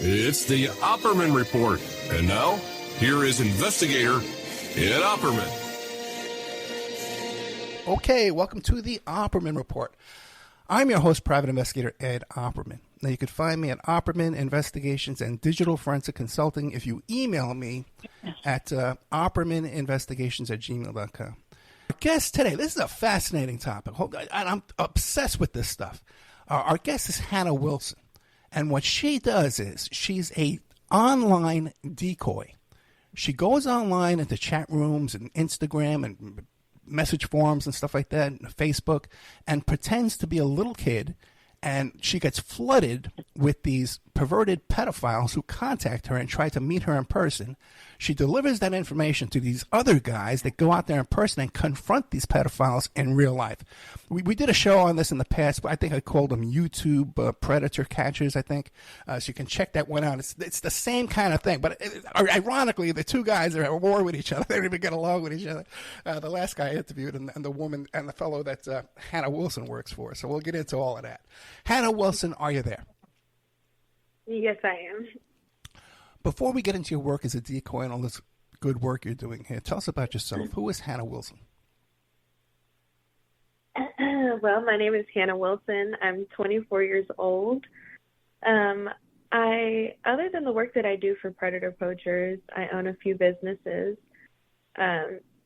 It's the Opperman Report. And now, here is investigator Ed Opperman. Okay, welcome to the Opperman Report. I'm your host, Private Investigator Ed Opperman. Now, you can find me at Opperman Investigations and Digital Forensic Consulting if you email me at oppermaninvestigations@gmail.com. Our guest today, this is a fascinating topic, and I'm obsessed with this stuff. Our guest is Hannah Wilson, and what she does is she's a online decoy. She goes online into chat rooms and Instagram and message forums and stuff like that, and Facebook, and pretends to be a little kid, and she gets flooded with these perverted pedophiles who contact her and try to meet her in person. She delivers that information to these other guys that go out there in person and confront these pedophiles in real life. We did a show on this in the past, but I think I called them YouTube Predator Catchers, I think. So you can check that one out. It's the same kind of thing. But ironically, the two guys are at war with each other. They don't even get along with each other. The last guy I interviewed and the woman and the fellow that Hannah Wilson works for. So we'll get into all of that. Hannah Wilson, are you there? Yes, I am. Before we get into your work as a decoy and all this good work you're doing here, tell us about yourself. Who is Hannah Wilson? Well, my name is Hannah Wilson. I'm 24 years old. Other than the work that I do for Predator Poachers, I own a few businesses.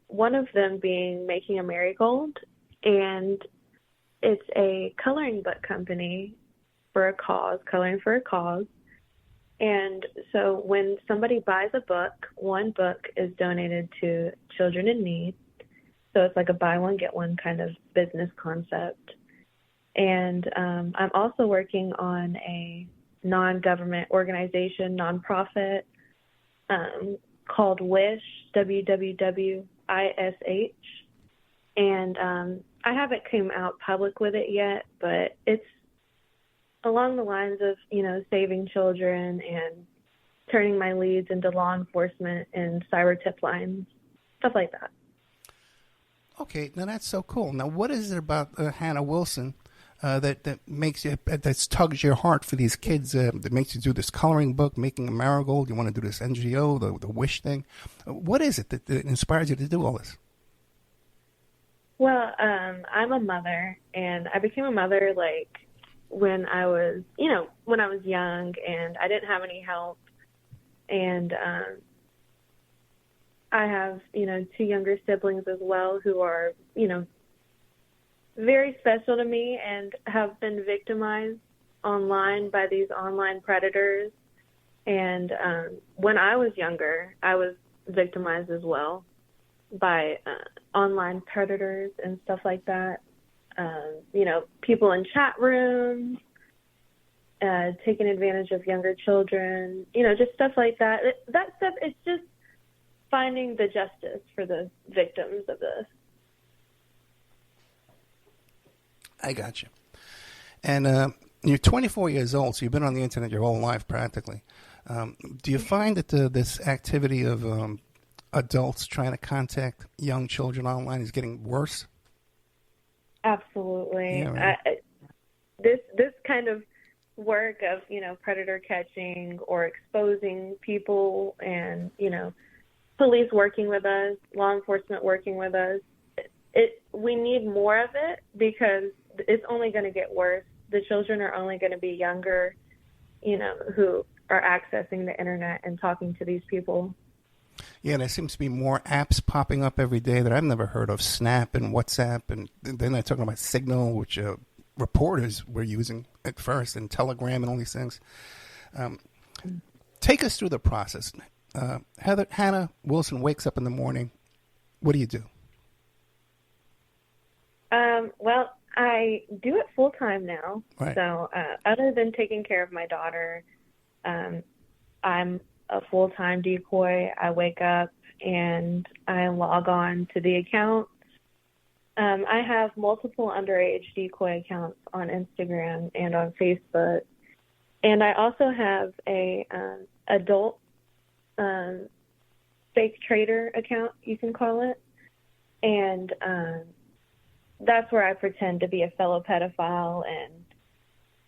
One of them being Making A Marigolds, and it's a coloring book company for a cause, coloring for a cause. And so when somebody buys a book, one book is donated to children in need. So it's like a buy one, get one kind of business concept. And I'm also working on a non-government organization, nonprofit, called WISH, WWWISH. And I haven't come out public with it yet, but it's along the lines of, saving children and turning my leads into law enforcement and cyber tip lines, stuff like that. Okay, now that's so cool. Now, what is it about Hannah Wilson that makes you, that tugs your heart for these kids, that makes you do this coloring book, Making a Marigold? You want to do this NGO, the WISH thing? What is it that inspires you to do all this? Well, I'm a mother, and I became a mother when I was young, and I didn't have any help. And I have, two younger siblings as well who are, very special to me and have been victimized online by these online predators. And when I was younger, I was victimized as well by online predators and stuff like that. People in chat rooms, taking advantage of younger children, just stuff like that. That stuff, it's just finding the justice for the victims of this. I got you. And you're 24 years old, so you've been on the internet your whole life practically. Do you find that this activity of adults trying to contact young children online is getting worse? Absolutely. Yeah, right. This kind of work of, predator catching or exposing people and, police working with us, law enforcement working with us, we need more of it because it's only going to get worse. The children are only going to be younger, who are accessing the internet and talking to these people. Yeah, there seems to be more apps popping up every day that I've never heard of. Snap and WhatsApp, and then they're talking about Signal, which reporters were using at first, and Telegram and all these things. Take us through the process. Hannah Wilson wakes up in the morning. What do you do? Well, I do it full time now. Right. So other than taking care of my daughter, I'm a full-time decoy. I wake up and I log on to the account. I have multiple underage decoy accounts on Instagram and on Facebook. And I also have a adult fake trader account, you can call it. And that's where I pretend to be a fellow pedophile and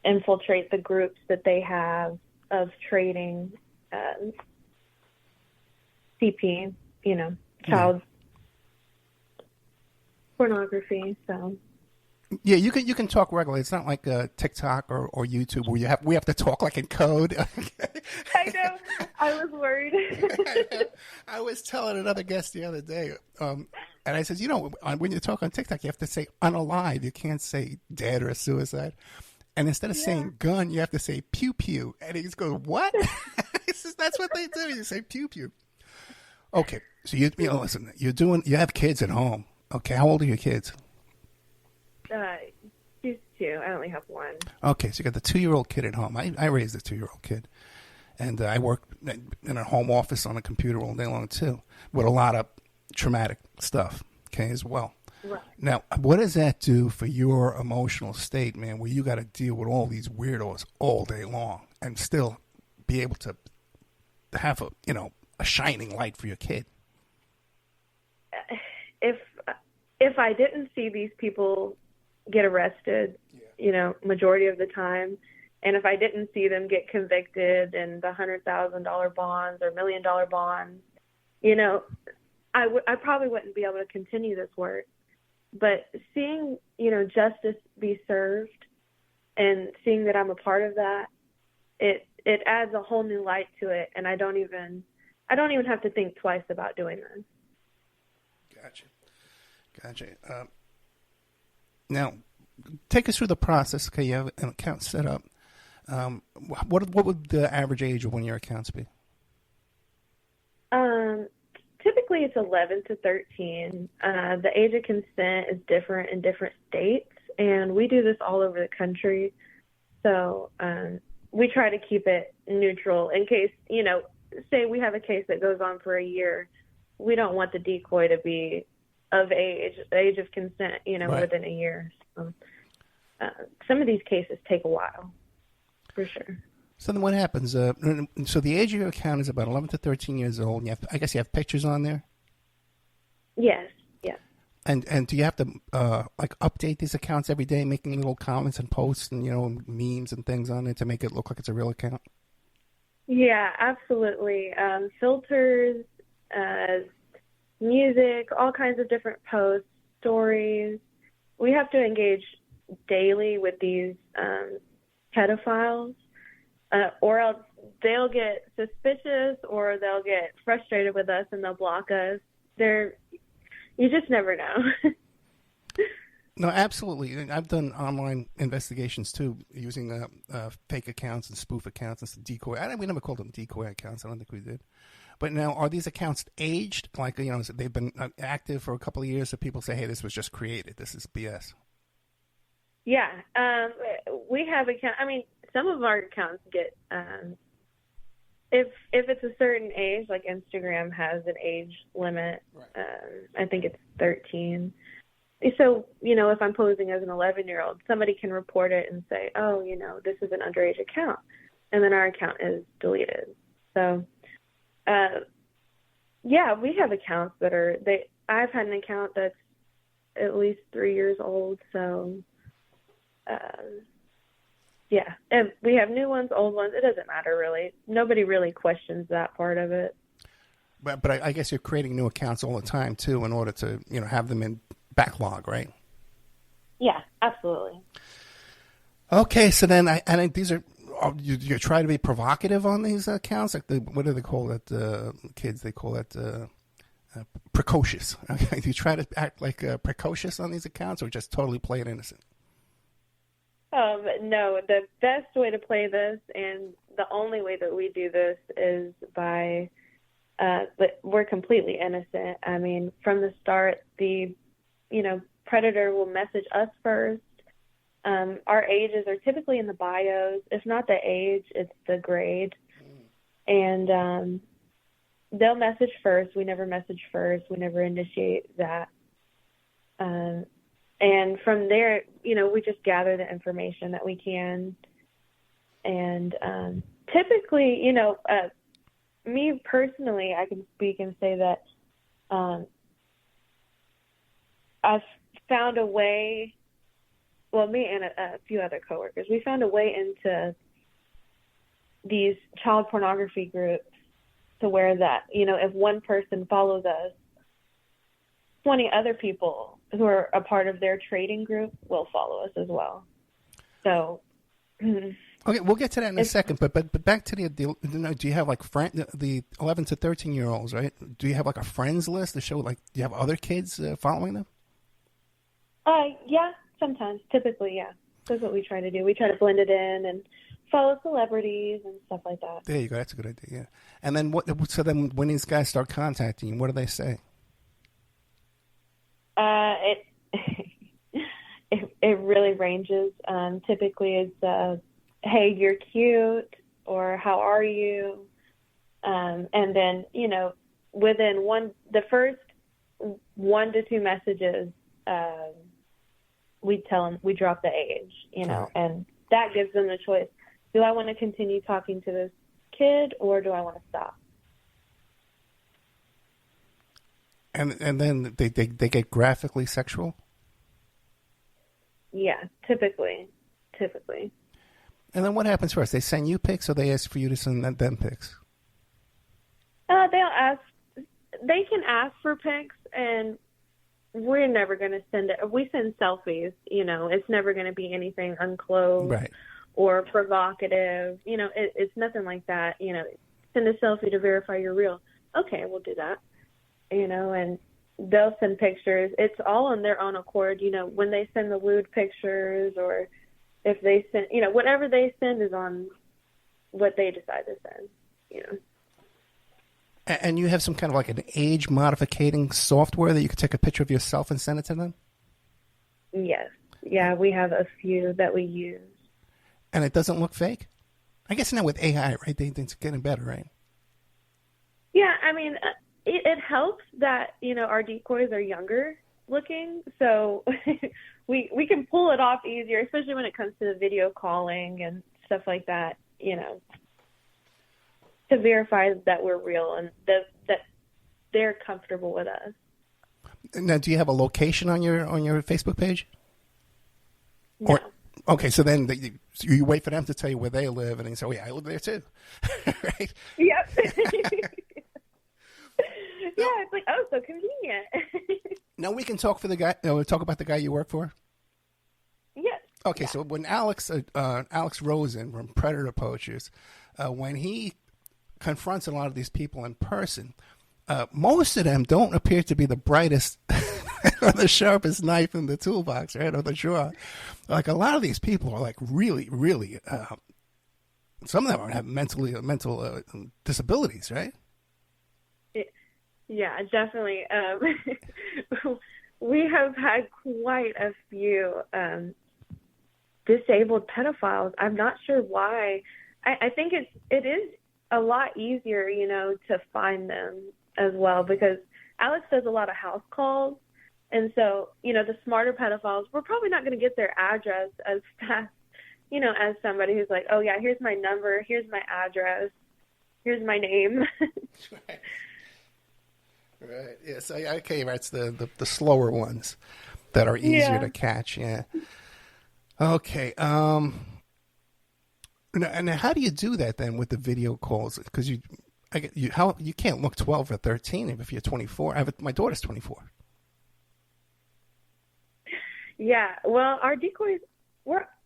infiltrate the groups that they have of trading CP, child pornography. So yeah, you can talk regularly. It's not like TikTok or YouTube where we have to talk like in code. I know. I was worried. I was telling another guest the other day, and I said, when you talk on TikTok, you have to say unalive. You can't say dead or suicide. And instead of saying gun, you have to say pew pew. And he just goes, what? He says, that's what they do. You say pew pew. Okay, so listen. You have kids at home. Okay, how old are your kids? She's 2. I only have 1. Okay, so you got the 2-year-old kid at home. I raised a 2-year-old kid, and I work in a home office on a computer all day long too, with a lot of traumatic stuff. Okay, as well. Right. Now, what does that do for your emotional state, man? Where you got to deal with all these weirdos all day long, and still be able to have a shining light for your kid. If I didn't see these people get arrested, majority of the time, and if I didn't see them get convicted and the $100,000 bonds or $1 million bonds, I probably wouldn't be able to continue this work. But seeing, justice be served and seeing that I'm a part of that, it adds a whole new light to it, and I don't even have to think twice about doing this. Gotcha. Now, take us through the process. Okay, you have an account set up. What would the average age of one of your accounts be? Typically, it's 11 to 13. The age of consent is different in different states, and we do this all over the country. So we try to keep it neutral in case, say we have a case that goes on for a year. We don't want the decoy to be of age of consent, right, within a year. So, some of these cases take a while, for sure. So then what happens? So the age of your account is about 11 to 13 years old. And I guess you have pictures on there? Yes. And do you have to update these accounts every day, making little comments and posts and, memes and things on it to make it look like it's a real account? Yeah, absolutely. Filters, music, all kinds of different posts, stories. We have to engage daily with these pedophiles, or else they'll get suspicious or they'll get frustrated with us and they'll block us. You just never know. No, absolutely. I've done online investigations too, using fake accounts and spoof accounts and decoy. We never called them decoy accounts. I don't think we did. But now, are these accounts aged? Like, they've been active for a couple of years, so people say, hey, this was just created. This is BS. Yeah. We have accounts. I mean, some of our accounts get, if it's a certain age, like Instagram has an age limit. Right. I think it's 13. So, if I'm posing as an 11-year-old, somebody can report it and say, oh, this is an underage account. And then our account is deleted. So, we have accounts that I've had an account that's at least 3 years old. So, and we have new ones, old ones. It doesn't matter, really. Nobody really questions that part of it. But I guess you're creating new accounts all the time, too, in order to, have them in backlog, right? Yeah, absolutely. Okay, so then I think these are, you try to be provocative on these accounts? Like what do they call it? Kids, they call it precocious. Okay, do you try to act like precocious on these accounts or just totally play it innocent? No, the best way to play this, and the only way that we do this, is by, but we're completely innocent. I mean, from the start, the predator will message us first. Our ages are typically in the bios. If not the age, it's the grade. And they'll message first. We never message first. We never initiate that. And from there, we just gather the information that we can. And typically, me personally, I can speak and say that I've found a way, well, me and a few other coworkers, we found a way into these child pornography groups to where that, if one person follows us, 20 other people who are a part of their trading group will follow us as well. So, okay, we'll get to that in a second. But back to do you have like the 11 to 13-year-olds, right? Do you have like a friends list to show like do you have other kids following them? Yeah, sometimes. Typically, yeah. That's what we try to do. We try to blend it in and follow celebrities and stuff like that. There you go. That's a good idea. Yeah. And then so then when these guys start contacting you, what do they say? It really ranges. Typically, it's hey, you're cute, or how are you? And then within the first 1 to 2 messages, we tell them, we drop the age, Right. and that gives them the choice. Do I want to continue talking to this kid, or do I want to stop? And then they get graphically sexual? Yeah, typically. And then what happens first? They send you pics, or they ask for you to send them pics? They can ask for pics, and we're never going to send it. If we send selfies, it's never going to be anything unclothed, Right, or provocative. It's nothing like that. Send a selfie to verify you're real. Okay, we'll do that. And they'll send pictures. It's all on their own accord. When they send the lewd pictures, or if they send, whatever they send is on what they decide to send. And you have some kind of like an age modificating software that you could take a picture of yourself and send it to them? Yes. Yeah, we have a few that we use. And it doesn't look fake? I guess now with AI, right? It's getting better, right? Yeah, I mean, it helps that, our decoys are younger looking, so we can pull it off easier, especially when it comes to the video calling and stuff like that, to verify that we're real and that they're comfortable with us. Now, do you have a location on your Facebook page? No. Okay, so then you wait for them to tell you where they live, and they say, "Oh yeah, I live there too," right? Yep. Yeah, it's like, oh, so convenient. Now we can talk for the guy. Talk about the guy you work for. Yes. Okay, Yeah. so when Alex Rosen from Predator Poachers, when he confronts a lot of these people in person, most of them don't appear to be the brightest or the sharpest knife in the toolbox, right, or the drawer. Like a lot of these people are like really, really. Some of them have mental disabilities, right? Yeah, definitely. We have had quite a few disabled pedophiles. I'm not sure why. I think it is a lot easier, to find them as well, because Alex does a lot of house calls. And so, the smarter pedophiles, we're probably not going to get their address as fast, as somebody who's like, oh, yeah, here's my number, here's my address, here's my name. Right. Yeah. So okay, right. It's the slower ones that are easier to catch. Yeah. Okay. And how do you do that then with the video calls? Because you can't look 12 or 13 if you're 24. My daughter's 24. Yeah. Well, our decoys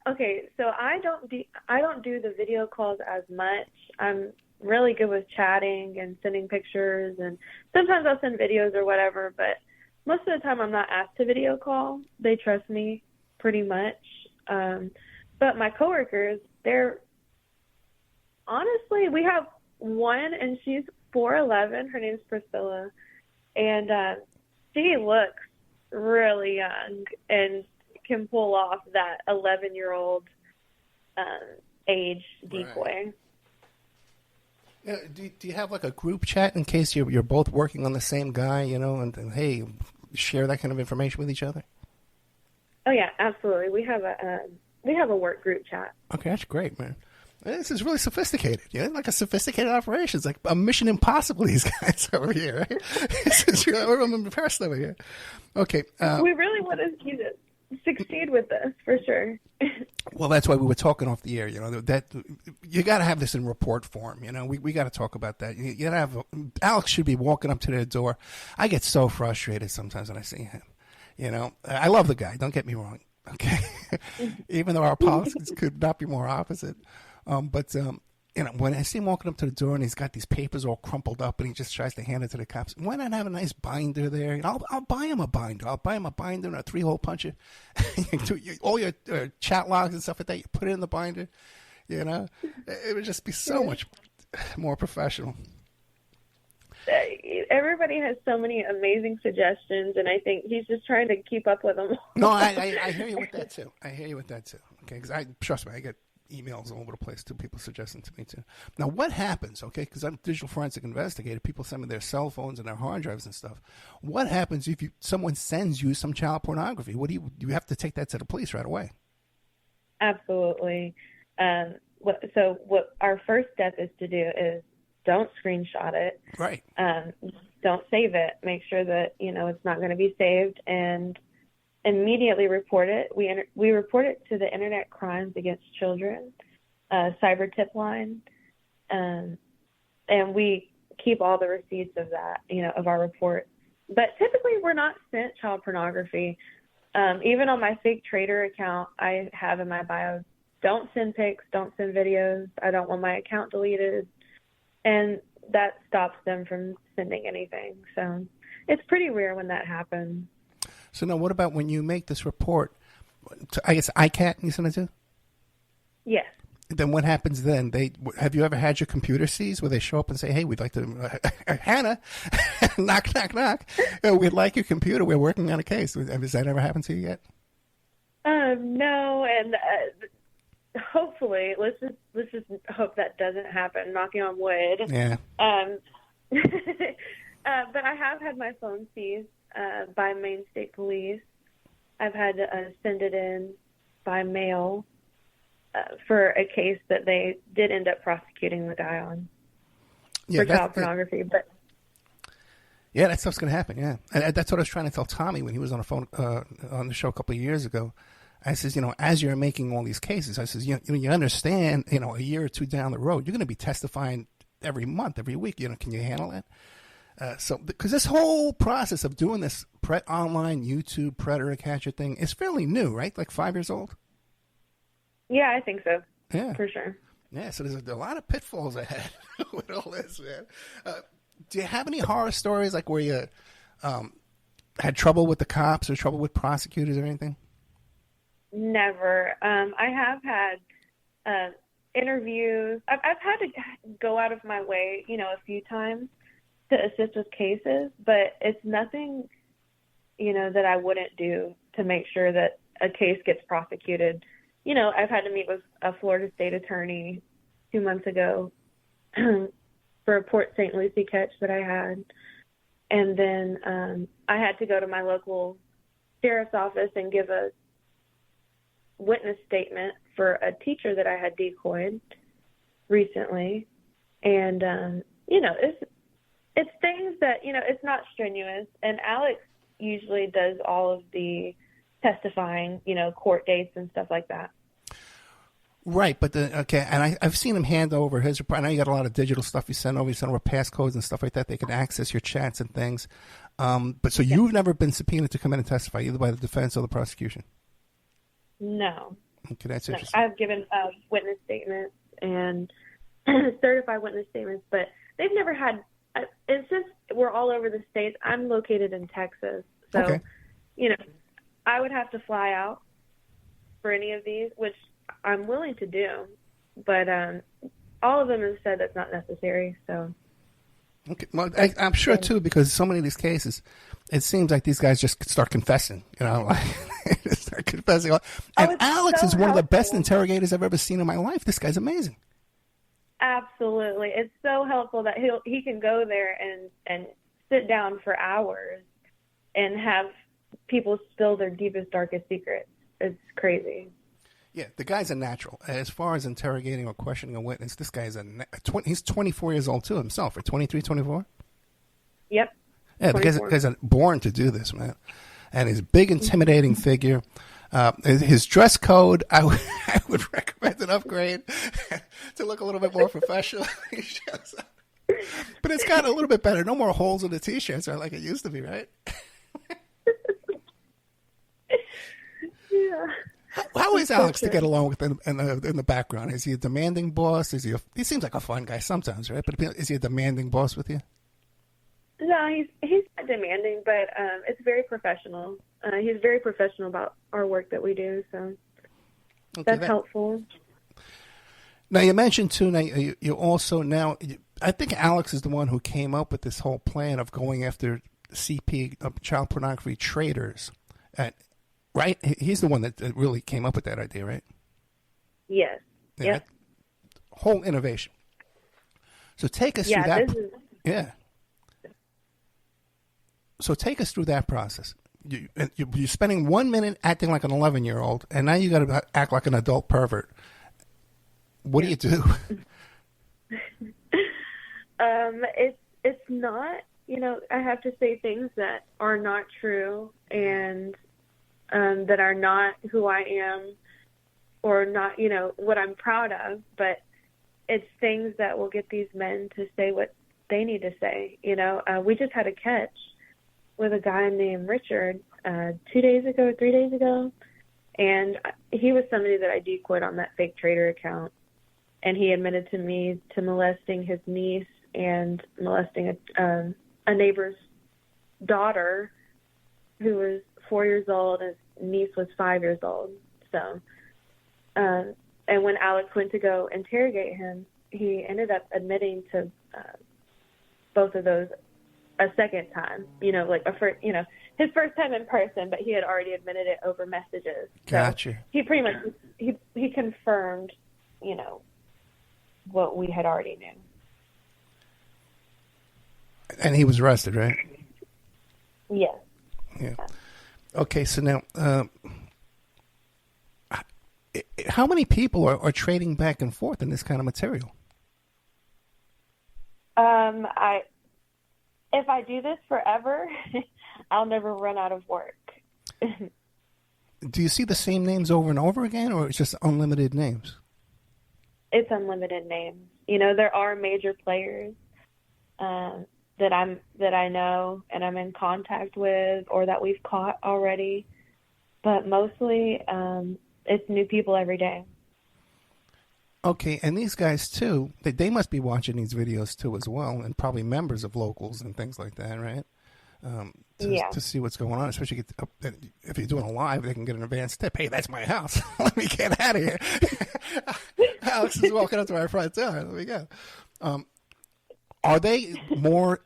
okay. So I don't do the video calls as much. I'm really good with chatting and sending pictures, and sometimes I'll send videos or whatever, but most of the time I'm not asked to video call. They trust me pretty much. But my coworkers, honestly, we have one, and she's 4'11". Her name's Priscilla, and she looks really young and can pull off that 11-year-old age decoy. Right. Yeah, do you have like a group chat in case you're both working on the same guy, and hey, share that kind of information with each other? Oh yeah, absolutely. We have a work group chat. Okay, that's great, man. This is really sophisticated. Like a sophisticated operation. It's like a Mission Impossible. These guys over here, right? I'm impressed over here. Okay, we really want to use it. succeed with this for sure. Well, that's why we were talking off the air. That you got to have this in report form. We got to talk about that. You got to have Alex should be walking up to their door. I get so frustrated sometimes when I see him. I love the guy. Don't get me wrong. Okay, even though our politics could not be more opposite, but when I see him walking up to the door and he's got these papers all crumpled up and he just tries to hand it to the cops, why not have a nice binder there? I'll buy him a binder. I'll buy him a binder and a 3-hole puncher. All your chat logs and stuff like that, you put it in the binder. It would just be so much more professional. Everybody has so many amazing suggestions, and I think he's just trying to keep up with them. No, I hear you with that too. Okay, because trust me, I get emails all over the place too. People suggesting to me too. Now, what happens? Okay, because I'm a digital forensic investigator. People send me their cell phones and their hard drives and stuff. What happens if someone sends you some child pornography? What do you have to take that to the police right away? Absolutely. So what our first step is to do is don't screenshot it. Right. Don't save it. Make sure that it's not going to be saved, and immediately report it. We report it to the Internet Crimes Against Children cyber tip line, and we keep all the receipts of that, of our report. But typically, we're not sent child pornography. Even on my fake trader account, I have in my bio, don't send pics, don't send videos. I don't want my account deleted, and that stops them from sending anything. So it's pretty rare when that happens. So now, what about when you make this report? I guess ICAT you send it to? Yes. Then what happens then? Have you ever had your computer seized where they show up and say, "Hey, we'd like to, Hannah, knock, knock, knock. We'd like your computer. We're working on a case." Has that ever happened to you yet? No, and hopefully, let's just hope that doesn't happen. Knocking on wood. Yeah. But I have had my phone seized by Maine State Police. I've had to send it in by mail for a case that they did end up prosecuting the guy on for child pornography. But yeah, that stuff's going to happen. Yeah, and that's what I was trying to tell Tommy when he was on the phone on the show a couple of years ago. I says, as you're making all these cases, I says, you understand, a year or two down the road, you're going to be testifying every month, every week. Can you handle that? So, because this whole process of doing this online YouTube predator catcher thing is fairly new, right? Like 5 years old? Yeah, I think so. Yeah. For sure. Yeah, so there's a lot of pitfalls ahead with all this, man. Do you have any horror stories, like where you had trouble with the cops or trouble with prosecutors or anything? Never. I have had interviews. I've had to go out of my way, a few times to assist with cases, but it's nothing, that I wouldn't do to make sure that a case gets prosecuted. I've had to meet with a Florida state attorney 2 months ago for a Port St. Lucie catch that I had. And then I had to go to my local sheriff's office and give a witness statement for a teacher that I had decoyed recently. And, it's things that, it's not strenuous. And Alex usually does all of the testifying, court dates and stuff like that. Right, but and I've seen him hand over his report. I know you got a lot of digital stuff you send over passcodes and stuff like that. They can access your chats and things. But so you've never been subpoenaed to come in and testify, either by the defense or the prosecution? No. Okay, that's interesting. I've given witness statements and certified witness statements, but they've never had. And since we're all over the states, I'm located in Texas, so okay. I would have to fly out for any of these, which I'm willing to do, but all of them have said that's not necessary. So, okay, well, I'm sure too, because so many of these cases, it seems like these guys just start confessing. Start confessing. And Alex is one of the best interrogators I've ever seen in my life. This guy's amazing. Absolutely, it's so helpful that he can go there and sit down for hours and have people spill their deepest, darkest secrets. It's crazy. Yeah, the guy's a natural. As far as interrogating or questioning a witness, this guy's he's 24 years old too himself, or 23, 24? Yep. Yeah, the guy's born to do this, man. And he's a big, intimidating figure. His dress code, I would recommend an upgrade to look a little bit more professional. He shows up. But it's gotten a little bit better. No more holes in the T-shirts like it used to be, right? Yeah. How is Alex to get along with in the background? Is he a demanding boss? He seems like a fun guy sometimes, right? But is he a demanding boss with you? No, he's not demanding, but it's very professional. He's very professional about our work that we do, so that's helpful. Now, you mentioned, too, you also now, I think Alex is the one who came up with this whole plan of going after CP, child pornography traders, right? He's the one that really came up with that idea, right? Yes. Yeah. Yep. Whole innovation. So take us through that. Yeah. So take us through that process. You're spending 1 minute acting like an 11-year-old, and now you got to act like an adult pervert. What do you do? It's not, I have to say things that are not true and that are not who I am or not, what I'm proud of, but it's things that will get these men to say what they need to say. We just had a catch with a guy named Richard 3 days ago, and he was somebody that I decoyed on that fake trader account. And he admitted to me to molesting his niece and molesting a neighbor's daughter who was 4 years old. His niece was 5 years old. So, and when Alex went to go interrogate him, he ended up admitting to both of those a second time. His first time in person, but he had already admitted it over messages. Gotcha. So he pretty much he confirmed, what we had already knew. And he was arrested, right? Yes. Yeah. Okay, so now, how many people are trading back and forth in this kind of material? If I do this forever, I'll never run out of work. Do you see the same names over and over again, or it's just unlimited names? It's unlimited names. There are major players that I know and I'm in contact with, or that we've caught already. But mostly, it's new people every day. Okay, and these guys too, they must be watching these videos too as well, and probably members of locals and things like that, right? To see what's going on, especially if you're doing a live, they can get an advance tip. Hey, that's my house. Let me get out of here. Alex is walking up to my front door. Let me go. Are they more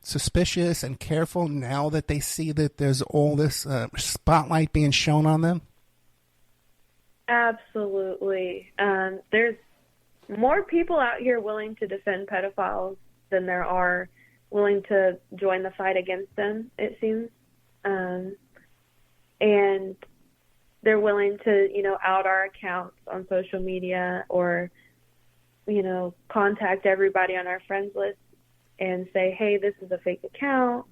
suspicious and careful now that they see that there's all this spotlight being shown on them? Absolutely. There's more people out here willing to defend pedophiles than there are willing to join the fight against them, it seems. And they're willing to, out our accounts on social media or, contact everybody on our friends list and say, hey, this is a fake account.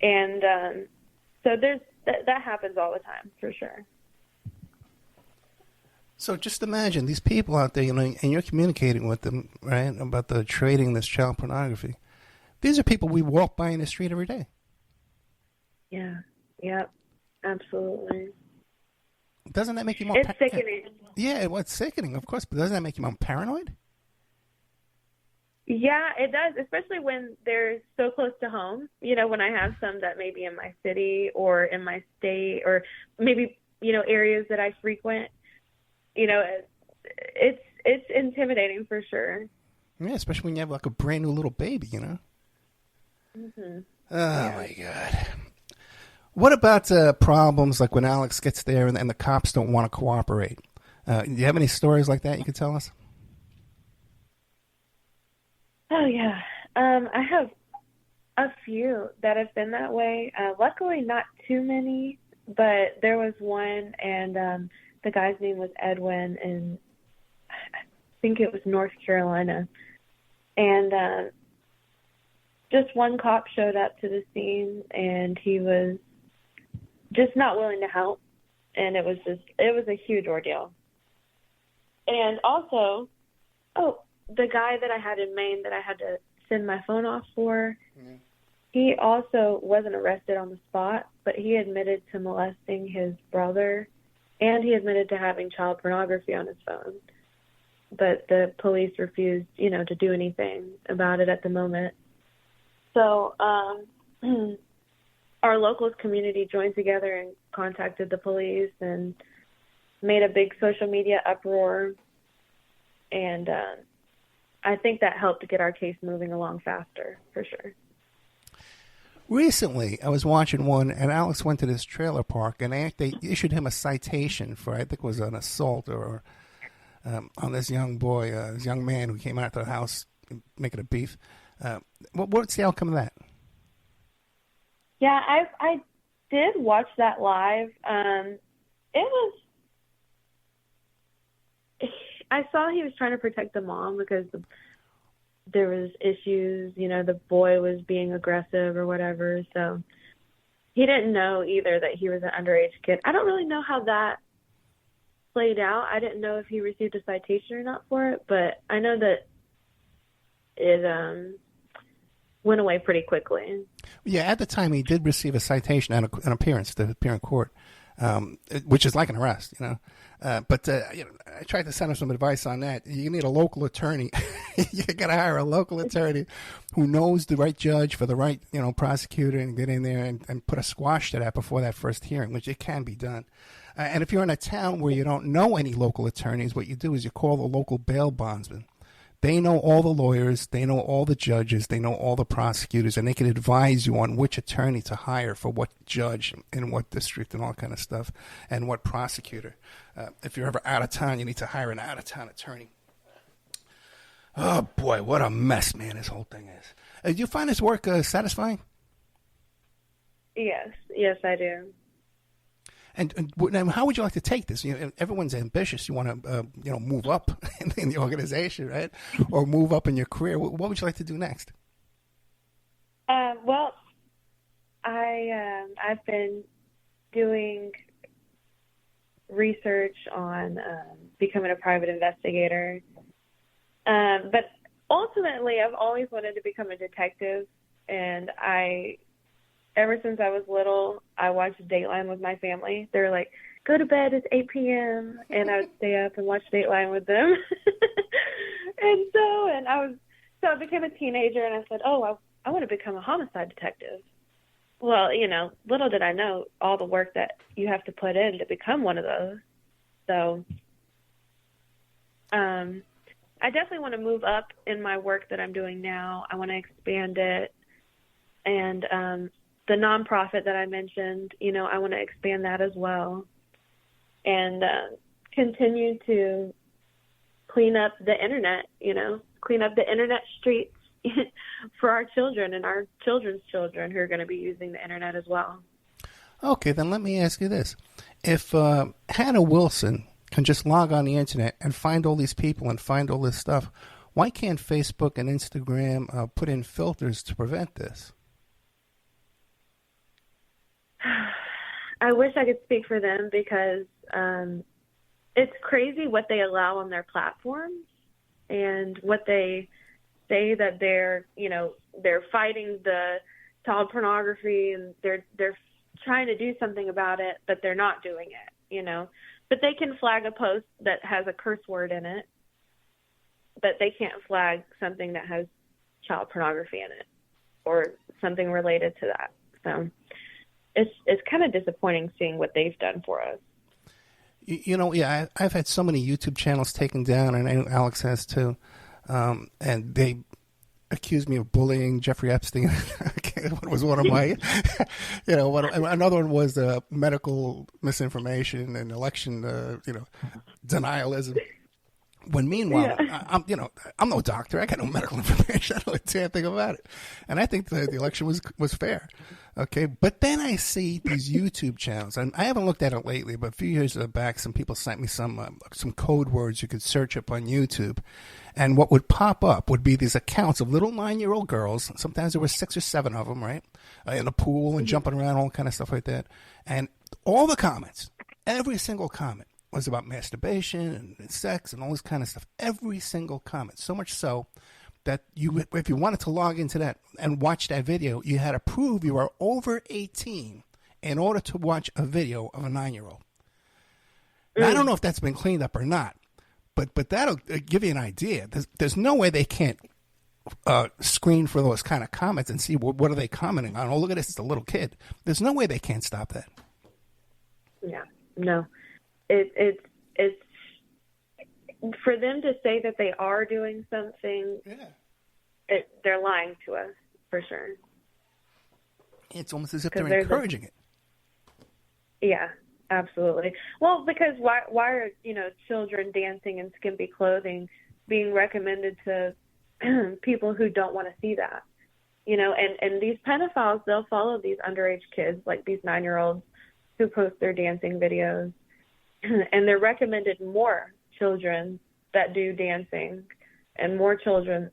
And so that happens all the time, for sure. So just imagine these people out there, and you're communicating with them, right, about the trading this child pornography. These are people we walk by in the street every day. Yeah. Yep. Absolutely. Doesn't that make you more... It's sickening. Yeah, well, it's sickening, of course, but doesn't that make you more paranoid? Yeah, it does, especially when they're so close to home. When I have some that may be in my city or in my state or maybe, areas that I frequent. It's intimidating for sure. Yeah, especially when you have like a brand new little baby, Mm-hmm. Oh, my God. What about problems like when Alex gets there and the cops don't want to cooperate? Do you have any stories like that you could tell us? Oh, yeah. I have a few that have been that way. Luckily, not too many, but there was one, and the guy's name was Edwin, and I think it was North Carolina. And just one cop showed up to the scene, and he was just not willing to help. and it was a huge ordeal. And also, the guy that I had in Maine that I had to send my phone off for, he also wasn't arrested on the spot, but he admitted to molesting his brother, and he admitted to having child pornography on his phone. But the police refused, to do anything about it at the moment. So our local community joined together and contacted the police and made a big social media uproar. And I think that helped to get our case moving along faster, for sure. Recently, I was watching one, and Alex went to this trailer park, and they issued him a citation for, I think it was an assault or on this young boy, this young man who came out to the house making a beef. What's the outcome of that? Yeah, I did watch that live. I saw he was trying to protect the mom because there was issues, the boy was being aggressive or whatever. So he didn't know either that he was an underage kid. I don't really know how that played out. I didn't know if he received a citation or not for it, but I know that it went away pretty quickly. Yeah, at the time he did receive a citation and an appearance to appear in court, which is like an arrest, But I tried to send him some advice on that. You need a local attorney. You got to hire a local attorney who knows the right judge for the right, prosecutor, and get in there and put a squash to that before that first hearing, which it can be done. And if you're in a town where you don't know any local attorneys, what you do is you call the local bail bondsman. They know all the lawyers, they know all the judges, they know all the prosecutors, and they can advise you on which attorney to hire for what judge in what district and all kind of stuff, and what prosecutor. If you're ever out of town, you need to hire an out-of-town attorney. Oh, boy, what a mess, man, this whole thing is. Do you find this work satisfying? Yes, I do. And how would you like to take this? Everyone's ambitious. You want to, move up in the organization, right? Or move up in your career. What would you like to do next? Well, I've been doing research on becoming a private investigator. But ultimately, I've always wanted to become a detective, and ever since I was little, I watched Dateline with my family. They were like, go to bed, it's 8 p.m., and I would stay up and watch Dateline with them. So I became a teenager, and I said, I want to become a homicide detective. Well, little did I know all the work that you have to put in to become one of those. So I definitely want to move up in my work that I'm doing now. I want to expand it. And the nonprofit that I mentioned, I want to expand that as well, and continue to clean up the internet, clean up the internet streets for our children and our children's children who are going to be using the internet as well. Okay, then let me ask you this. If Hannah Wilson can just log on the internet and find all these people and find all this stuff, why can't Facebook and Instagram put in filters to prevent this? I wish I could speak for them because it's crazy what they allow on their platforms and what they say that they're fighting the child pornography and they're trying to do something about it, but they're not doing it, But they can flag a post that has a curse word in it, but they can't flag something that has child pornography in it or something related to that. So it's kind of disappointing seeing what they've done for us. I've had so many YouTube channels taken down, and I know Alex has too, and they accused me of bullying Jeffrey Epstein. It was one of my, another one was medical misinformation and election, denialism. When meanwhile, I'm no doctor. I got no medical information. I don't know a damn thing about it. And I think the election was fair. Okay. But then I see these YouTube channels, and I haven't looked at it lately, but a few years back, some people sent me some code words you could search up on YouTube. And what would pop up would be these accounts of little 9-year-old girls. Sometimes there were 6 or 7 of them, right? In the pool and jumping around, all kind of stuff like that. And all the comments, every single comment was about masturbation and sex and all this kind of stuff. Every single comment. So much so that if you wanted to log into that and watch that video, you had to prove you are over 18 in order to watch a video of a 9-year-old. Now, I don't know if that's been cleaned up or not, but that'll give you an idea. There's no way they can't screen for those kind of comments and see what are they commenting on. Oh, look at this, it's a little kid. There's no way they can't stop that. Yeah, no. It's for them to say that they are doing something, they're lying to us, for sure. It's almost as if they're encouraging it. Yeah, absolutely. Well, because why are, children dancing in skimpy clothing being recommended to people who don't want to see that? And these pedophiles, they'll follow these underage kids, like these 9-year-olds who post their dancing videos. And they're recommended more children that do dancing and more children,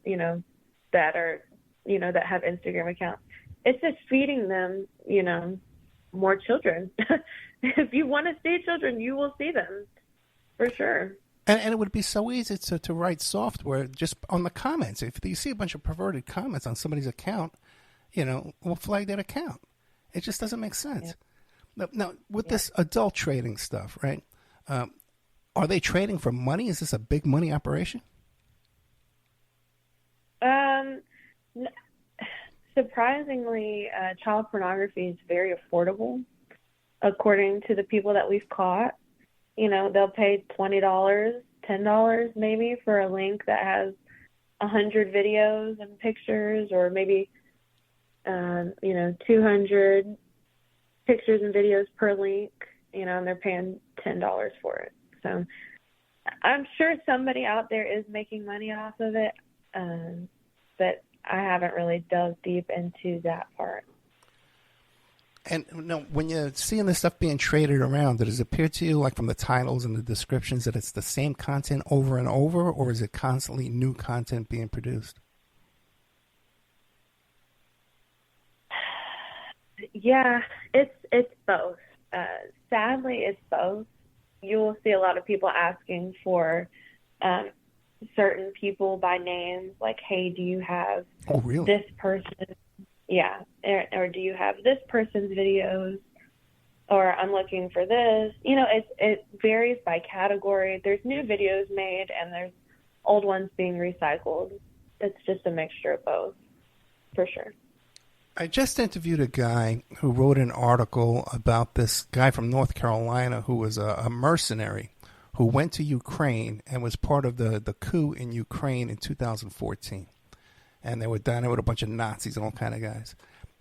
that are, that have Instagram accounts. It's just feeding them, more children. If you want to see children, you will see them for sure. And it would be so easy to write software just on the comments. If you see a bunch of perverted comments on somebody's account, we'll flag that account. It just doesn't make sense. Yeah. Now, with this adult trading stuff, right? Are they trading for money? Is this a big money operation? Surprisingly, child pornography is very affordable, according to the people that we've caught. They'll pay $20, $10 maybe for a link that has 100 videos and pictures, or maybe 200 pictures and videos per link. And they're paying $10 for it. So I'm sure somebody out there is making money off of it, but I haven't really dug deep into that part. And when you're seeing this stuff being traded around, does it appear to you, like from the titles and the descriptions, that it's the same content over and over, or is it constantly new content being produced? Yeah, it's both. Sadly, it's both. You will see a lot of people asking for certain people by names, like, hey, do you have this person? Yeah. Or do you have this person's videos? Or I'm looking for this. It varies by category. There's new videos made and there's old ones being recycled. It's just a mixture of both, for sure. I just interviewed a guy who wrote an article about this guy from North Carolina who was a mercenary who went to Ukraine and was part of the coup in Ukraine in 2014. And they were down there with a bunch of Nazis and all kind of guys.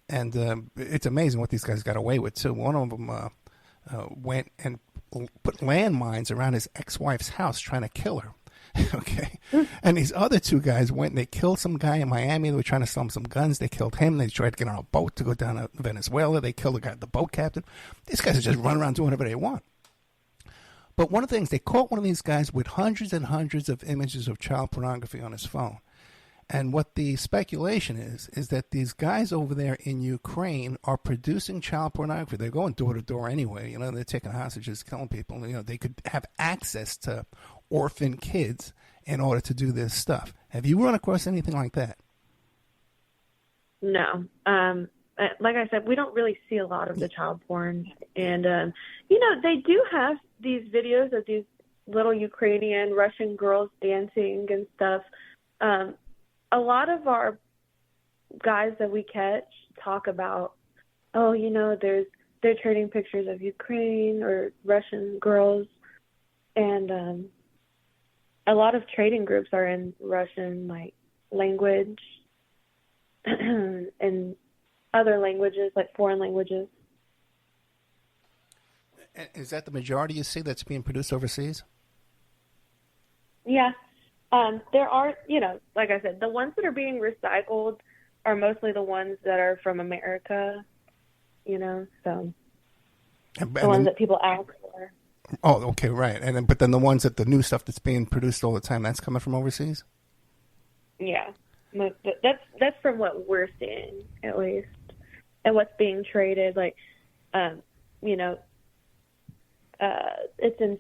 And it's amazing what these guys got away with, too. One of them went and put landmines around his ex-wife's house trying to kill her. Okay. And these other two guys went and they killed some guy in Miami. They were trying to sell him some guns. They killed him. They tried to get on a boat to go down to Venezuela. They killed the boat captain. These guys are just running around doing whatever they want. But one of the things, they caught one of these guys with hundreds and hundreds of images of child pornography on his phone. And what the speculation is that these guys over there in Ukraine are producing child pornography. They're going door to door anyway. They're taking hostages, killing people. They could have access to orphan kids in order to do this stuff. Have you run across anything like that? No. Like I said, we don't really see a lot of the child porn. And, they do have these videos of these little Ukrainian, Russian girls dancing and stuff. A lot of our guys that we catch talk about, they're trading pictures of Ukraine or Russian girls. And a lot of trading groups are in Russian, language and other languages, like foreign languages. Is that the majority you see that's being produced overseas? Yeah. There are, like I said, the ones that are being recycled are mostly the ones that are from America, so the ones that people ask for. Oh, okay, right. But then the ones the new stuff that's being produced all the time, that's coming from overseas? Yeah. That's from what we're seeing, at least. And what's being traded, it's in,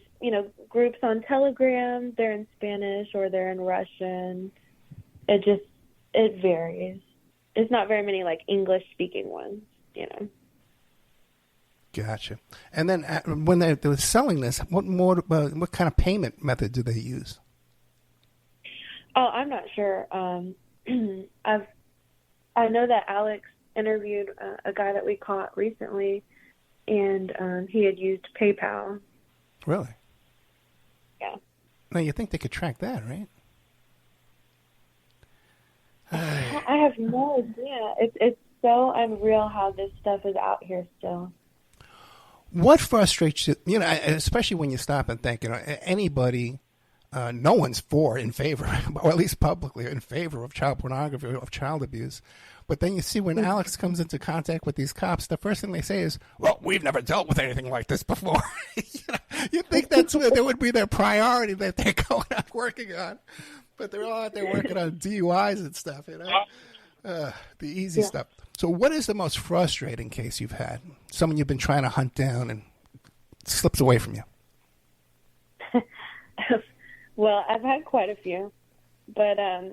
groups on Telegram. They're in Spanish or they're in Russian. It varies. There's not very many like English speaking ones, Gotcha. And then when they were selling this, what kind of payment method do they use? Oh, I'm not sure. I know that Alex interviewed a guy that we caught recently, and he had used PayPal. Really? Yeah. Now you think they could track that, right? I have no idea. It's so unreal how this stuff is out here still. What frustrates you, especially when you stop and think, anybody, no one's in favor, or at least publicly in favor of child pornography, of child abuse. But then you see when Alex comes into contact with these cops, the first thing they say is, well, we've never dealt with anything like this before. You think that's where there would be their priority that they're going out working on. But they're all out there working on DUIs and stuff, the easy stuff. So what is the most frustrating case you've had? Someone you've been trying to hunt down and slips away from you? Well, I've had quite a few. But I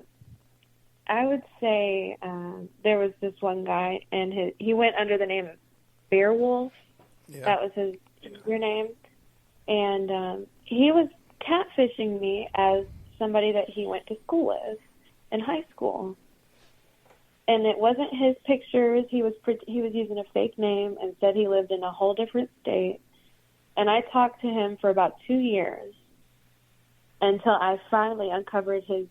would say there was this one guy, and he went under the name of Beowulf. Yeah. That was his name. And he was catfishing me as somebody that he went to school with in high school. And it wasn't his pictures. He was using a fake name and said he lived in a whole different state. And I talked to him for about 2 years until I finally uncovered his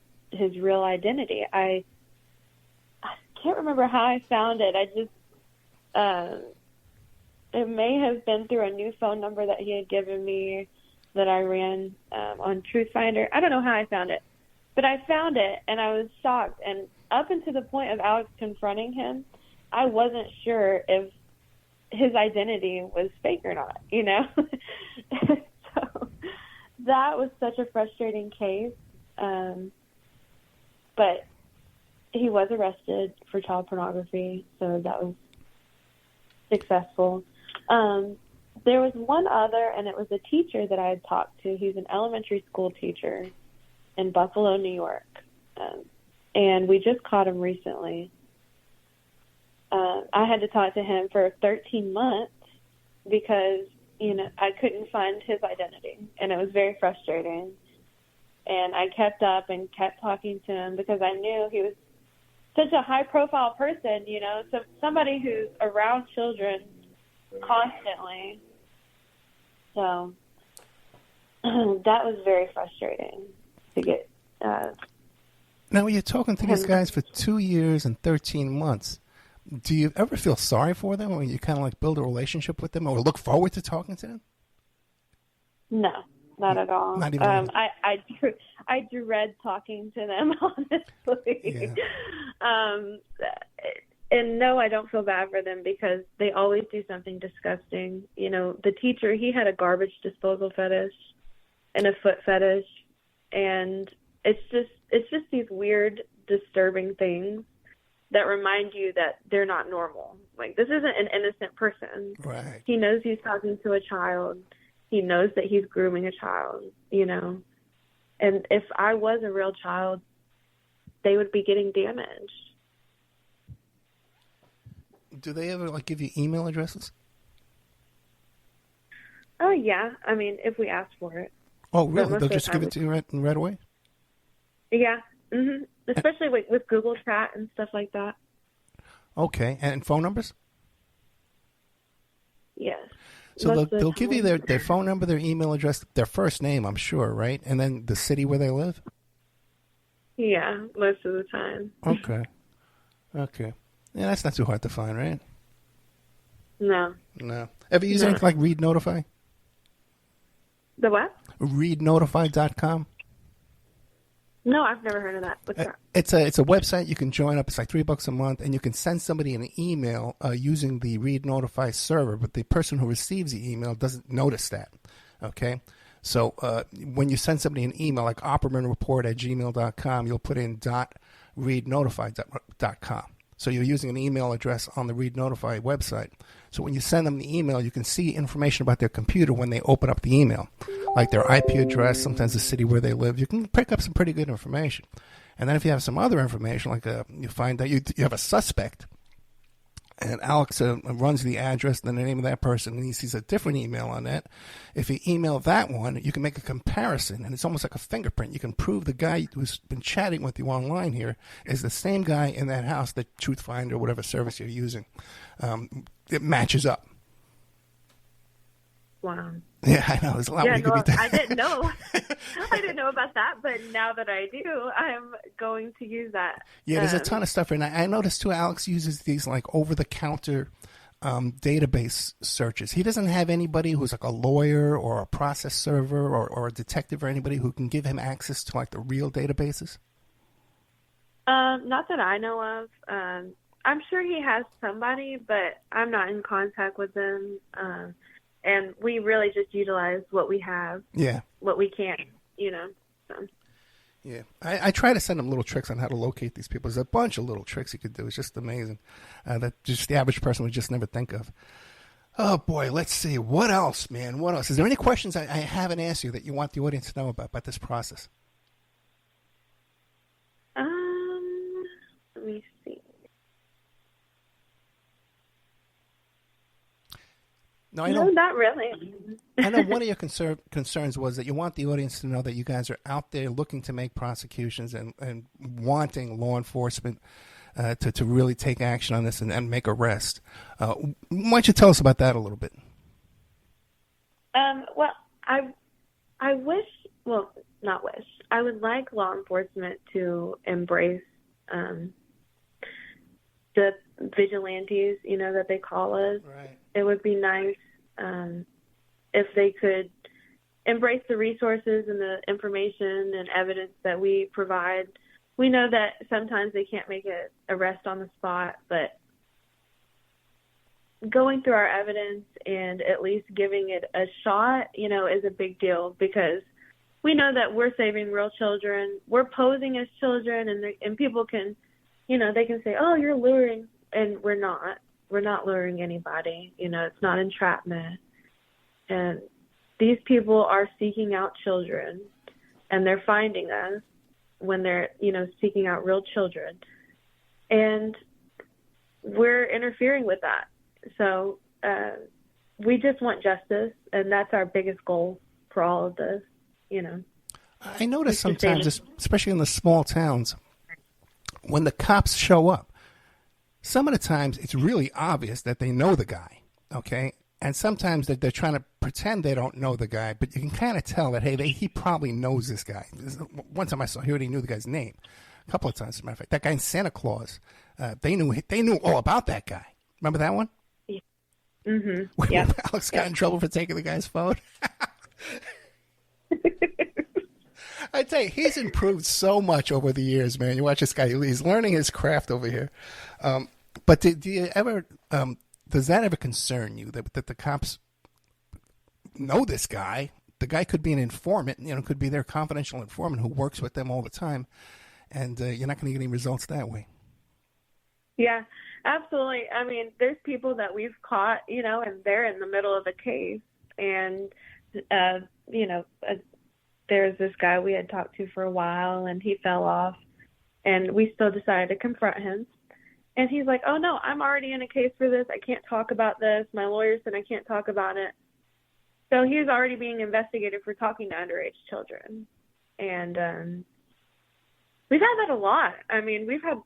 real identity. I can't remember how I found it. I just it may have been through a new phone number that he had given me that I ran on Truthfinder. I don't know how I found it, but I found it, and I was shocked. And up until the point of Alex confronting him, I wasn't sure if his identity was fake or not, So that was such a frustrating case. But he was arrested for child pornography, so that was successful. There was one other, and it was a teacher that I had talked to. He's an elementary school teacher in Buffalo, New York. And we just caught him recently. I had to talk to him for 13 months because, I couldn't find his identity, and it was very frustrating. And I kept up and kept talking to him because I knew he was such a high-profile person, so somebody who's around children constantly. So that was very frustrating to get. Now, when you're talking to these guys for 2 years and 13 months, do you ever feel sorry for them, or you kind of like build a relationship with them, or look forward to talking to them? No, not at all. Not even. I dread talking to them, honestly. Yeah. And no, I don't feel bad for them because they always do something disgusting. The teacher, he had a garbage disposal fetish and a foot fetish, and it's just these weird, disturbing things that remind you that they're not normal. Like, this isn't an innocent person. Right. He knows he's talking to a child. He knows that he's grooming a child, And if I was a real child, they would be getting damaged. Do they ever give you email addresses? Oh, yeah. I mean, if we ask for it. Oh, really? They'll just give it to you right away? Yeah. Mm-hmm. Especially with Google Chat and stuff like that. Okay. And phone numbers? Yes. So they'll give you their phone number, their email address, their first name, I'm sure, right? And then the city where they live? Yeah, most of the time. Okay. Yeah, that's not too hard to find, right? No. Ever use anything like Read Notify? The what? ReadNotify.com. No, I've never heard of that. What's that? It's a website you can join up. It's like $3 a month, and you can send somebody an email using the Read Notify server, but the person who receives the email doesn't notice that. Okay? So when you send somebody an email like oppermanreport@gmail.com, you'll put in .readnotify.com. So you're using an email address on the Read Notify website. So when you send them the email, you can see information about their computer when they open up the email, like their IP address, sometimes the city where they live. You can pick up some pretty good information. And then if you have some other information, like you find that you have a suspect, and Alex runs the address and the name of that person, and he sees a different email on that. If you email that one, you can make a comparison, and it's almost like a fingerprint. You can prove the guy who's been chatting with you online here is the same guy in that house that Truthfinder, whatever service you're using, it matches up. Wow. Yeah, I know. There's a lot we could be I didn't know. I didn't know about that, but now that I do, I'm going to use that. Yeah, there's a ton of stuff here. And I noticed, too, Alex uses these, like, over-the-counter database searches. He doesn't have anybody who's, like, a lawyer or a process server or a detective or anybody who can give him access to, like, the real databases? Not that I know of. I'm sure he has somebody, but I'm not in contact with them. And we really just utilize what we have. Yeah. What we can, So. Yeah. I try to send him little tricks on how to locate these people. There's a bunch of little tricks he could do. It's just amazing. That just the average person would just never think of. Oh, boy. Let's see. What else, man? What else? Is there any questions I haven't asked you that you want the audience to know about this process? Let me see. No, I know, not really. I know one of your concerns was that you want the audience to know that you guys are out there looking to make prosecutions and wanting law enforcement to really take action on this and make arrests. Why don't you tell us about that a little bit? Well, I wish, well, not wish. I would like law enforcement to embrace the vigilantes, that they call us. Right. It would be nice if they could embrace the resources and the information and evidence that we provide. We know that sometimes they can't make an arrest on the spot, but going through our evidence and at least giving it a shot, is a big deal because we know that we're saving real children. We're posing as children, and people can, they can say, "Oh, you're luring," and we're not. We're not luring anybody. It's not entrapment. And these people are seeking out children, and they're finding us when they're, seeking out real children. And we're interfering with that. So we just want justice, and that's our biggest goal for all of this, I notice sometimes, especially in the small towns, when the cops show up, some of the times it's really obvious that they know the guy, okay? And sometimes they're trying to pretend they don't know the guy, but you can kind of tell that, hey, he probably knows this guy. One time he already knew the guy's name. A couple of times, as a matter of fact. That guy in Santa Claus, they knew all about that guy. Remember that one? Yeah. Mm-hmm. Yeah. Alex got in trouble for taking the guy's phone. I tell you, he's improved so much over the years, man. You watch this guy; he's learning his craft over here. But do you ever? Does that ever concern you that the cops know this guy? The guy could be an informant, could be their confidential informant who works with them all the time, and you're not going to get any results that way. Yeah, absolutely. I mean, there's people that we've caught, and they're in the middle of a case, and there's this guy we had talked to for a while, and he fell off, and we still decided to confront him. And he's like, "Oh, no, I'm already in a case for this. I can't talk about this. My lawyer said I can't talk about it." So he's already being investigated for talking to underage children. And we've had that a lot. I mean, we've had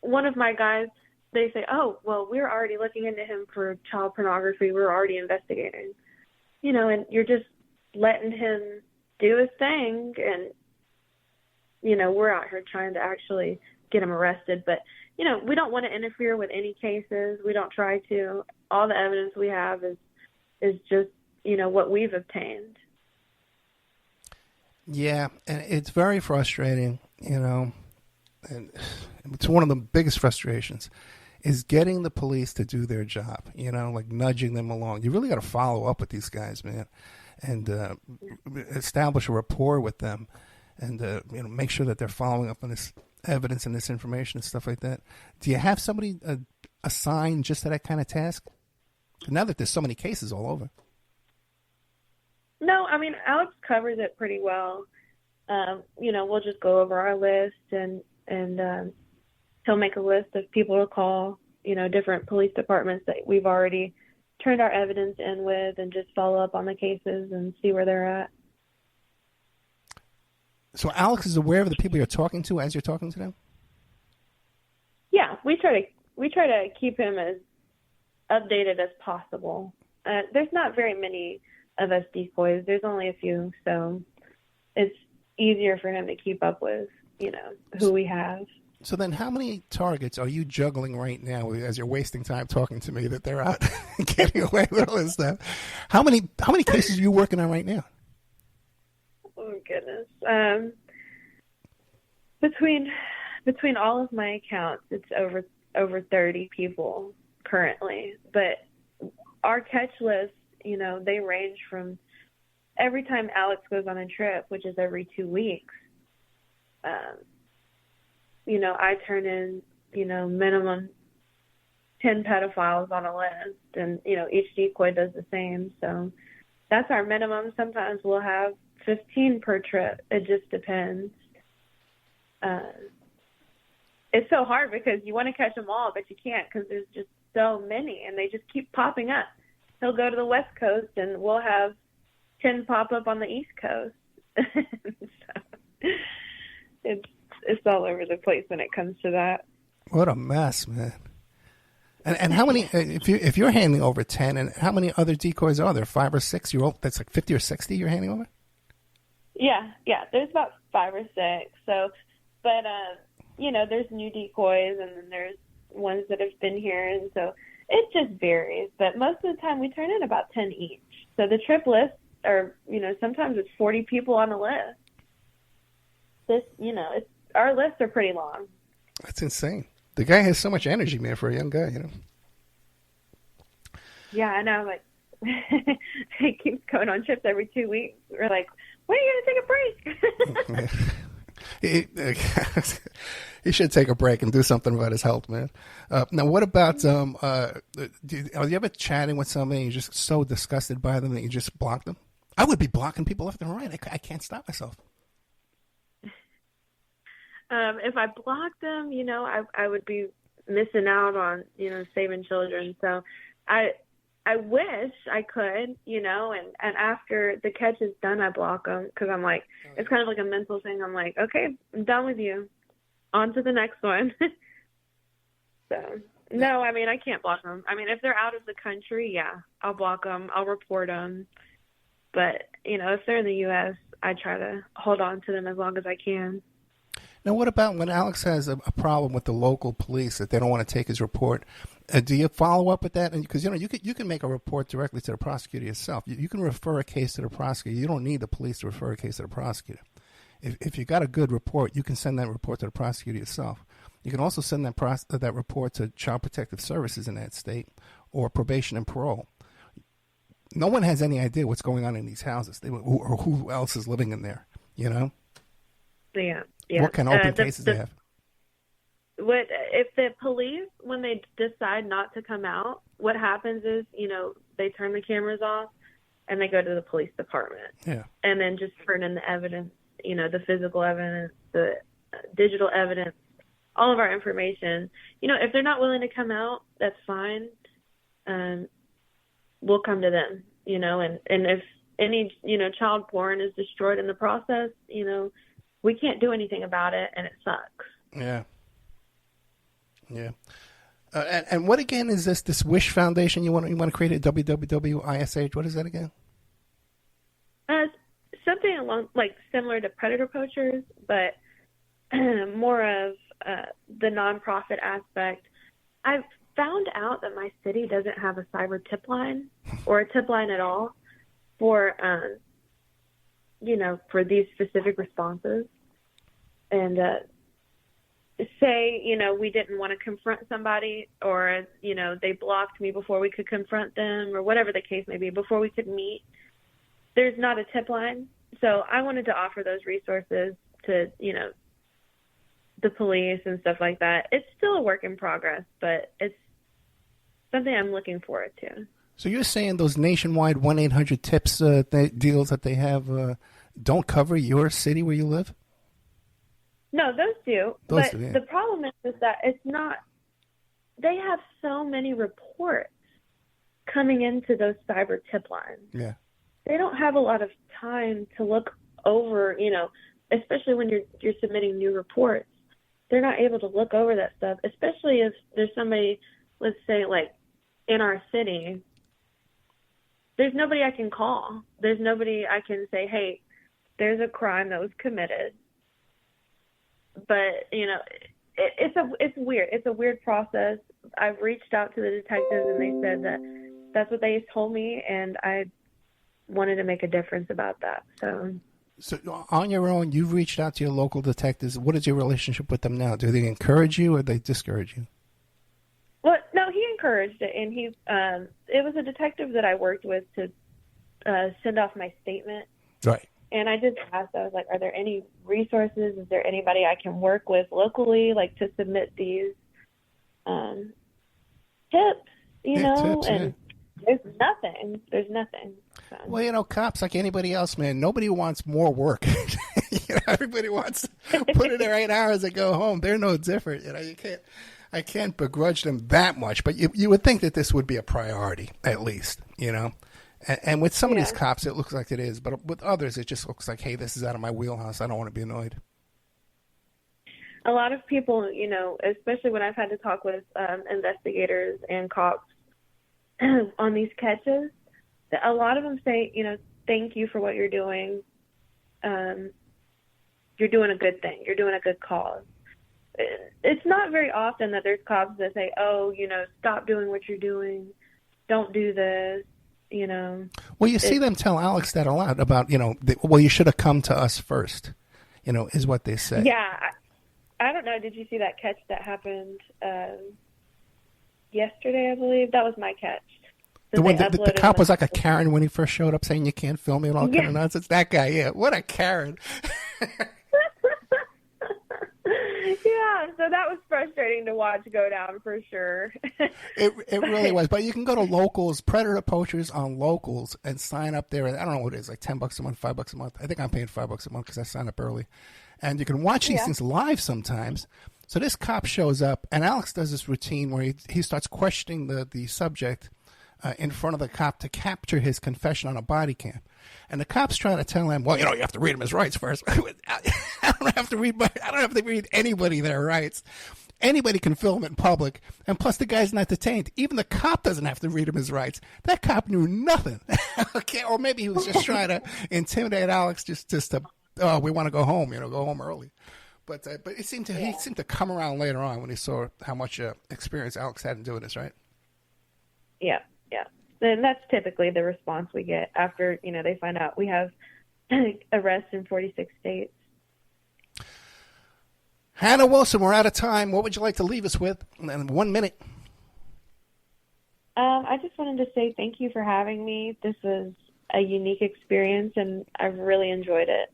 one of my guys, they say, "Oh, well, we're already looking into him for child pornography. We're already investigating." And you're just letting him do his thing. And, we're out here trying to actually get him arrested. But, we don't want to interfere with any cases. We don't try to. All the evidence we have is just, what we've obtained. Yeah, and it's very frustrating, and it's one of the biggest frustrations is getting the police to do their job, like nudging them along. You really got to follow up with these guys, man, and establish a rapport with them and, make sure that they're following up on this evidence and this information and stuff like that. Do you have somebody assigned just to that kind of task? Now that there's so many cases all over. No, I mean, Alex covers it pretty well. We'll just go over our list and he'll make a list of people to call, different police departments that we've already turned our evidence in with, and just follow up on the cases and see where they're at. So Alex is aware of the people you're talking to as you're talking to them? Yeah, we try to keep him as updated as possible. There's not very many of us decoys. There's only a few, so it's easier for him to keep up with, who we have. So then how many targets are you juggling right now as you're wasting time talking to me that they're out getting away with all this stuff? How many cases are you working on right now? Oh, goodness. Between all of my accounts, it's over 30 people currently. But our catch list, they range from every time Alex goes on a trip, which is every 2 weeks. I turn in, minimum 10 pedophiles on a list, and, each decoy does the same. So that's our minimum. Sometimes we'll have 15 per trip. It just depends. It's so hard because you want to catch them all, but you can't because there's just so many, and they just keep popping up. He'll go to the West Coast, and we'll have 10 pop up on the East Coast. So it's all over the place when it comes to that. What a mess, man. And how many, if you're handing over 10, and how many other decoys are there? 5 or 6? That's like 50 or 60 you're handing over? Yeah. There's about 5 or 6. So, but, there's new decoys, and then there's ones that have been here. And so it just varies. But most of the time we turn in about 10 each. So the trip lists are, sometimes it's 40 people on a list. Our lists are pretty long. That's insane. The guy has so much energy, man, for a young guy, Yeah, I know. Like, he keeps going on trips every 2 weeks. We're like, when are you going to take a break? He should take a break and do something about his health, man. Now, what about, are you ever chatting with somebody and you're just so disgusted by them that you just block them? I would be blocking people left and right. I can't stop myself. If I blocked them, I would be missing out on, saving children. So I wish I could, and after the catch is done, I block them because I'm like, it's kind of like a mental thing. I'm like, okay, I'm done with you. On to the next one. So, no, I mean, I can't block them. I mean, if they're out of the country, yeah, I'll block them. I'll report them. But, if they're in the U.S., I try to hold on to them as long as I can. Now, what about when Alex has a problem with the local police that they don't want to take his report? Do you follow up with that? And because you can make a report directly to the prosecutor yourself. You can refer a case to the prosecutor. You don't need the police to refer a case to the prosecutor. If you got a good report, you can send that report to the prosecutor yourself. You can also send that report to Child Protective Services in that state or probation and parole. No one has any idea what's going on in these houses or who else is living in there. Yeah. What kind of open cases they have? If the police, when they decide not to come out, what happens is, they turn the cameras off and they go to the police department. Yeah. And then just turn in the evidence, the physical evidence, the digital evidence, all of our information. If they're not willing to come out, that's fine. We'll come to them, and if any, child porn is destroyed in the process, we can't do anything about it, and it sucks. Yeah. Yeah. And what again is this Wish Foundation you want to create at WWWISH? What is that again? Something along similar to Predator Poachers, but more of the nonprofit aspect. I've found out that my city doesn't have a cyber tip line or a tip line at all for for these specific responses. And say, we didn't want to confront somebody, or, they blocked me before we could confront them, or whatever the case may be, before we could meet. There's not a tip line. So I wanted to offer those resources to, the the police and stuff like that. It's still a work in progress, but it's something I'm looking forward to. So you're saying those nationwide 1-800-TIPS deals that they have don't cover your city where you live? No, those do. But the problem is that it's not – they have so many reports coming into those cyber tip lines. Yeah. They don't have a lot of time to look over, especially when you're submitting new reports. They're not able to look over that stuff, especially if there's somebody, let's say, like in our city – there's nobody I can call. There's nobody I can say, hey, there's a crime that was committed. But, it's weird. It's a weird process. I've reached out to the detectives, and they said that that's what they told me, and I wanted to make a difference about that. So on your own, you've reached out to your local detectives. What is your relationship with them now? Do they encourage you or they discourage you? Well, no, he encouraged it, and it was a detective that I worked with to send off my statement. Right. And I just asked, I was like, are there any resources? Is there anybody I can work with locally, like to submit these tips, tips, and there's nothing. So. Well, cops, like anybody else, man, nobody wants more work. Everybody wants to put in their 8 hours and go home. They're no different. I can't begrudge them that much, but you would think that this would be a priority, at least, And with some of these cops, it looks like it is, but with others, it just looks like, hey, this is out of my wheelhouse. I don't want to be annoyed. A lot of people, especially when I've had to talk with investigators and cops on these catches, a lot of them say, thank you for what you're doing. You're doing a good thing. You're doing a good cause. It's not very often that there's cops that say, oh, stop doing what you're doing. Don't do this, Well, you see them tell Alex that a lot about, you should have come to us first, is what they say. Yeah. I don't know. Did you see that catch that happened yesterday, I believe? That was my catch. The cop was like a Karen when he first showed up saying you can't film me and all kind of nonsense. That guy, yeah. What a Karen. Yeah, so that was frustrating to watch go down for sure. It really was. But you can go to Locals, Predator Poachers on Locals, and sign up there. I don't know what it is, like $10 a month, $5 a month. I think I'm paying $5 a month because I signed up early. And you can watch these things live sometimes. So this cop shows up, and Alex does this routine where he starts questioning the subject in front of the cop to capture his confession on a body cam. And the cop's trying to tell him, well, you have to read him his rights first. I don't have to read anybody their rights. Anybody can film it in public, and plus the guy's not detained. Even the cop doesn't have to read him his rights. That cop knew nothing. Okay, or maybe he was just trying to intimidate Alex just to, we want to go home, go home early. But he seemed to come around later on when he saw how much experience Alex had in doing this, right? Yeah. And that's typically the response we get after, they find out we have arrests in 46 states. Hannah Wilson, we're out of time. What would you like to leave us with in 1 minute? I just wanted to say thank you for having me. This was a unique experience, and I've really enjoyed it.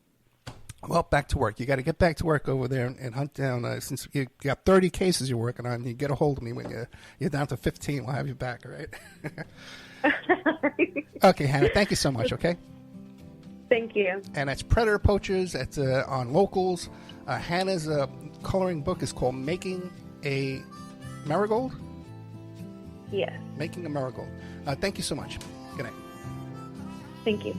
Well, back to work. You got to get back to work over there and hunt down. Since you got 30 cases you're working on, you get a hold of me when you're down to 15. We'll have you back, all right? Okay, Hannah, thank you so much, okay? Thank you. And that's Predator Poachers. That's on Locals. Hannah's coloring book is called Making a Marigold? Yes. Making a Marigold. Thank you so much. Good night. Thank you.